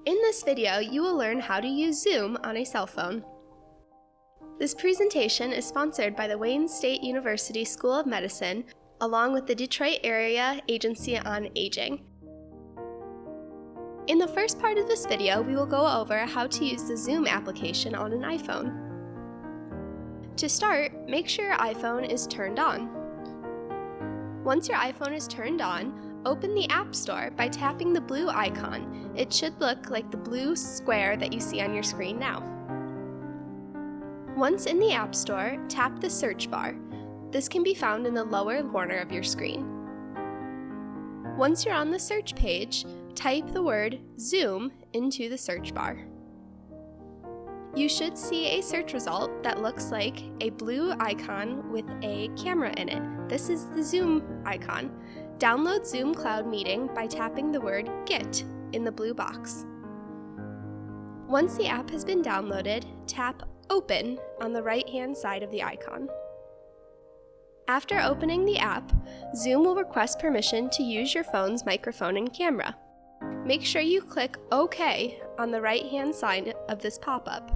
In this video, you will learn how to use Zoom on a cell phone. This presentation is sponsored by the Wayne State University School of Medicine, along with the Detroit Area Agency on Aging. In the first part of this video, we will go over how to use the Zoom application on an iPhone. To start, make sure your iPhone is turned on. Once your iPhone is turned on, open the App Store by tapping the blue icon. It should look like the blue square that you see on your screen now. Once in the App Store, tap the search bar. This can be found in the lower corner of your screen. Once you're on the search page, type the word Zoom into the search bar. You should see a search result that looks like a blue icon with a camera in it. This is the Zoom icon. Download Zoom Cloud Meeting by tapping the word Get in the blue box. Once the app has been downloaded, tap Open on the right-hand side of the icon. After opening the app, Zoom will request permission to use your phone's microphone and camera. Make sure you click OK on the right-hand side of this pop-up.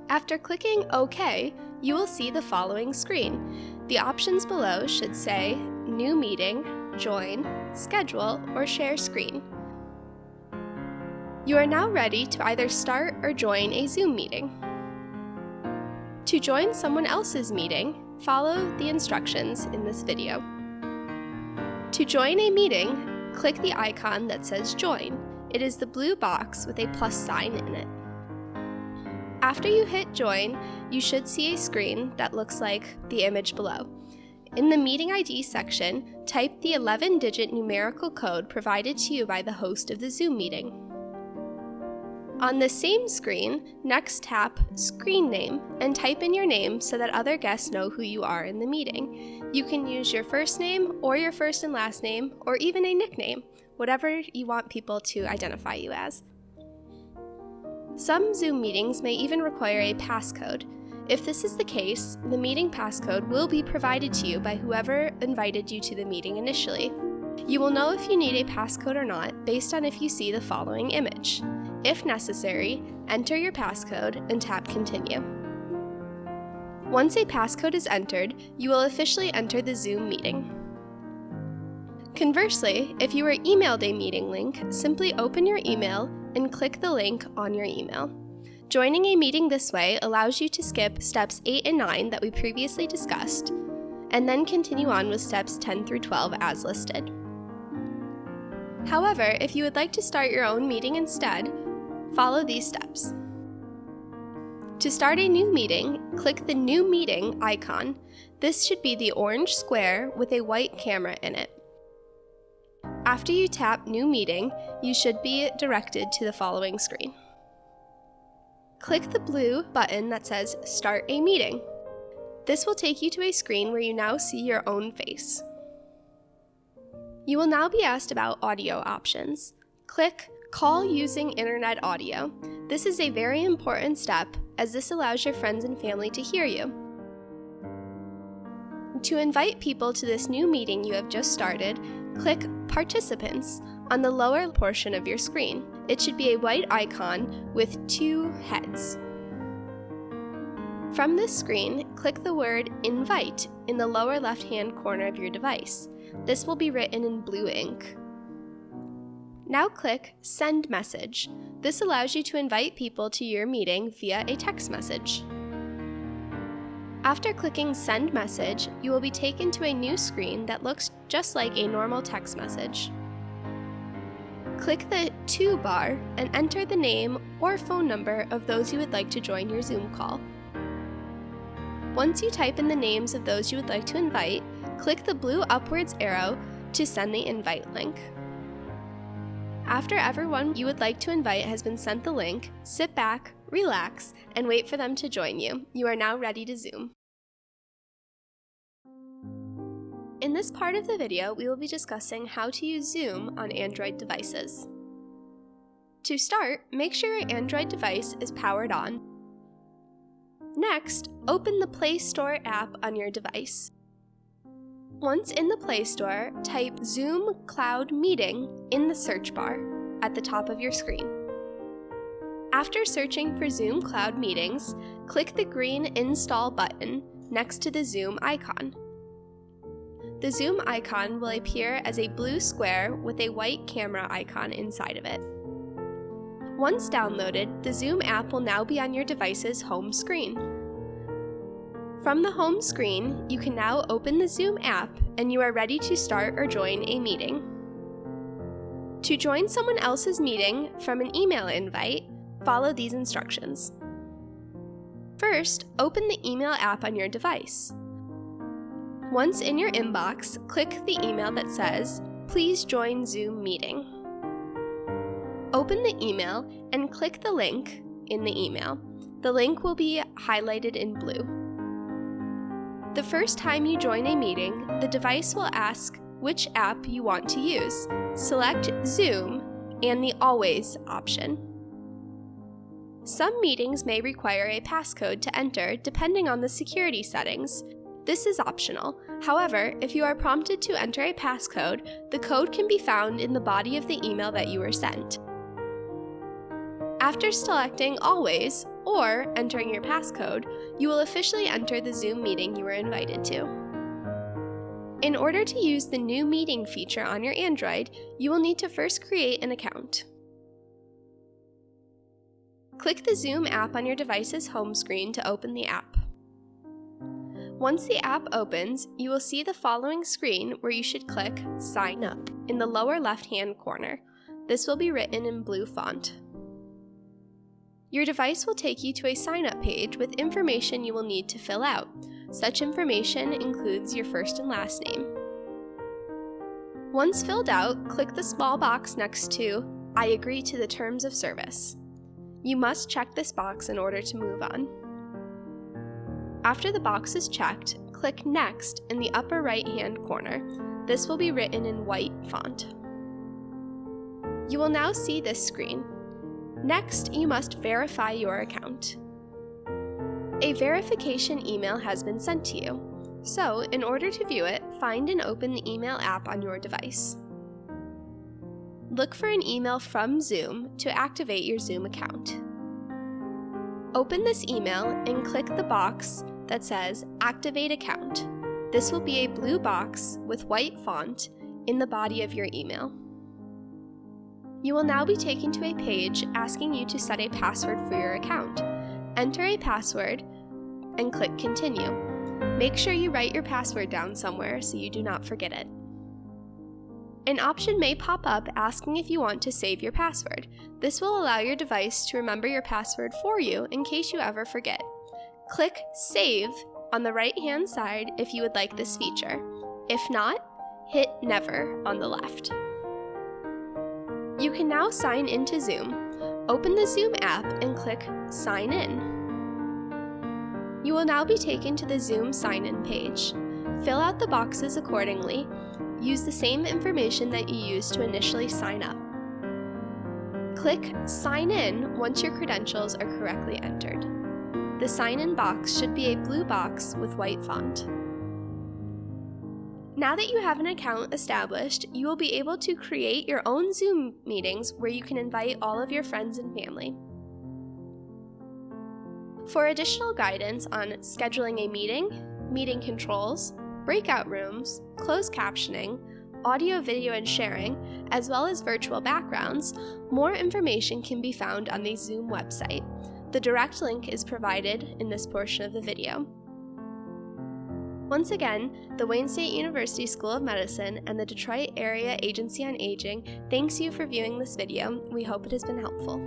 After clicking OK, you will see the following screen. The options below should say New Meeting, Join, Schedule, or Share Screen. You are now ready to either start or join a Zoom meeting. To join someone else's meeting, follow the instructions in this video. To join a meeting, click the icon that says Join. It is the blue box with a plus sign in it. After you hit Join, you should see a screen that looks like the image below. In the Meeting ID section, type the 11-digit numerical code provided to you by the host of the Zoom meeting. On the same screen, next tap Screen Name and type in your name so that other guests know who you are in the meeting. You can use your first name or your first and last name or even a nickname, whatever you want people to identify you as. Some Zoom meetings may even require a passcode. If this is the case, the meeting passcode will be provided to you by whoever invited you to the meeting initially. You will know if you need a passcode or not based on if you see the following image. If necessary, enter your passcode and tap Continue. Once a passcode is entered, you will officially enter the Zoom meeting. Conversely, if you were emailed a meeting link, simply open your email and click the link on your email. Joining a meeting this way allows you to skip steps 8 and 9 that we previously discussed, and then continue on with steps 10 through 12 as listed. However, if you would like to start your own meeting instead, follow these steps. To start a new meeting, click the New Meeting icon. This should be the orange square with a white camera in it. After you tap New Meeting, you should be directed to the following screen. Click the blue button that says Start a Meeting. This will take you to a screen where you now see your own face. You will now be asked about audio options. Click Call using Internet Audio. This is a very important step as this allows your friends and family to hear you. To invite people to this new meeting you have just started, click Participants on the lower portion of your screen. It should be a white icon with 2 heads. From this screen, click the word Invite in the lower left-hand corner of your device. This will be written in blue ink. Now click Send Message. This allows you to invite people to your meeting via a text message. After clicking Send Message, you will be taken to a new screen that looks just like a normal text message. Click the To bar and enter the name or phone number of those you would like to join your Zoom call. Once you type in the names of those you would like to invite, click the blue upwards arrow to send the invite link. After everyone you would like to invite has been sent the link, sit back, relax, and wait for them to join you. You are now ready to Zoom. In this part of the video, we will be discussing how to use Zoom on Android devices. To start, make sure your Android device is powered on. Next, open the Play Store app on your device. Once in the Play Store, type Zoom Cloud Meeting in the search bar. at the top of your screen. After searching for Zoom Cloud Meetings, click the green Install button next to the Zoom icon. The Zoom icon will appear as a blue square with a white camera icon inside of it. Once downloaded, the Zoom app will now be on your device's home screen. From the home screen, you can now open the Zoom app and you are ready to start or join a meeting. To join someone else's meeting from an email invite, follow these instructions. First, open the email app on your device. Once in your inbox, click the email that says, "Please join Zoom meeting." Open the email and click the link in the email. The link will be highlighted in blue. The first time you join a meeting, the device will ask which app you want to use. Select Zoom and the Always option. Some meetings may require a passcode to enter depending on the security settings. This is optional. However, if you are prompted to enter a passcode, the code can be found in the body of the email that you were sent. After selecting Always or entering your passcode, you will officially enter the Zoom meeting you were invited to. In order to use the new meeting feature on your Android, you will need to first create an account. Click the Zoom app on your device's home screen to open the app. Once the app opens, you will see the following screen where you should click Sign Up in the lower left-hand corner. This will be written in blue font. Your device will take you to a sign-up page with information you will need to fill out. Such information includes your first and last name. Once filled out, click the small box next to I agree to the terms of service. You must check this box in order to move on. After the box is checked, click Next in the upper right-hand corner. This will be written in white font. You will now see this screen. Next, you must verify your account. A verification email has been sent to you. So, in order to view it, find and open the email app on your device. Look for an email from Zoom to activate your Zoom account. Open this email and click the box that says Activate Account. This will be a blue box with white font in the body of your email. You will now be taken to a page asking you to set a password for your account. Enter a password and click Continue. Make sure you write your password down somewhere so you do not forget it. An option may pop up asking if you want to save your password. This will allow your device to remember your password for you in case you ever forget. Click Save on the right-hand side if you would like this feature. If not, hit Never on the left. You can now sign into Zoom. Open the Zoom app and click Sign In. You will now be taken to the Zoom sign-in page. Fill out the boxes accordingly. Use the same information that you used to initially sign up. Click Sign In once your credentials are correctly entered. The sign-in box should be a blue box with white font. Now that you have an account established, you will be able to create your own Zoom meetings where you can invite all of your friends and family. For additional guidance on scheduling a meeting, meeting controls, breakout rooms, closed captioning, audio, video, and sharing, as well as virtual backgrounds, more information can be found on the Zoom website. The direct link is provided in this portion of the video. Once again, the Wayne State University School of Medicine and the Detroit Area Agency on Aging thanks you for viewing this video. We hope it has been helpful.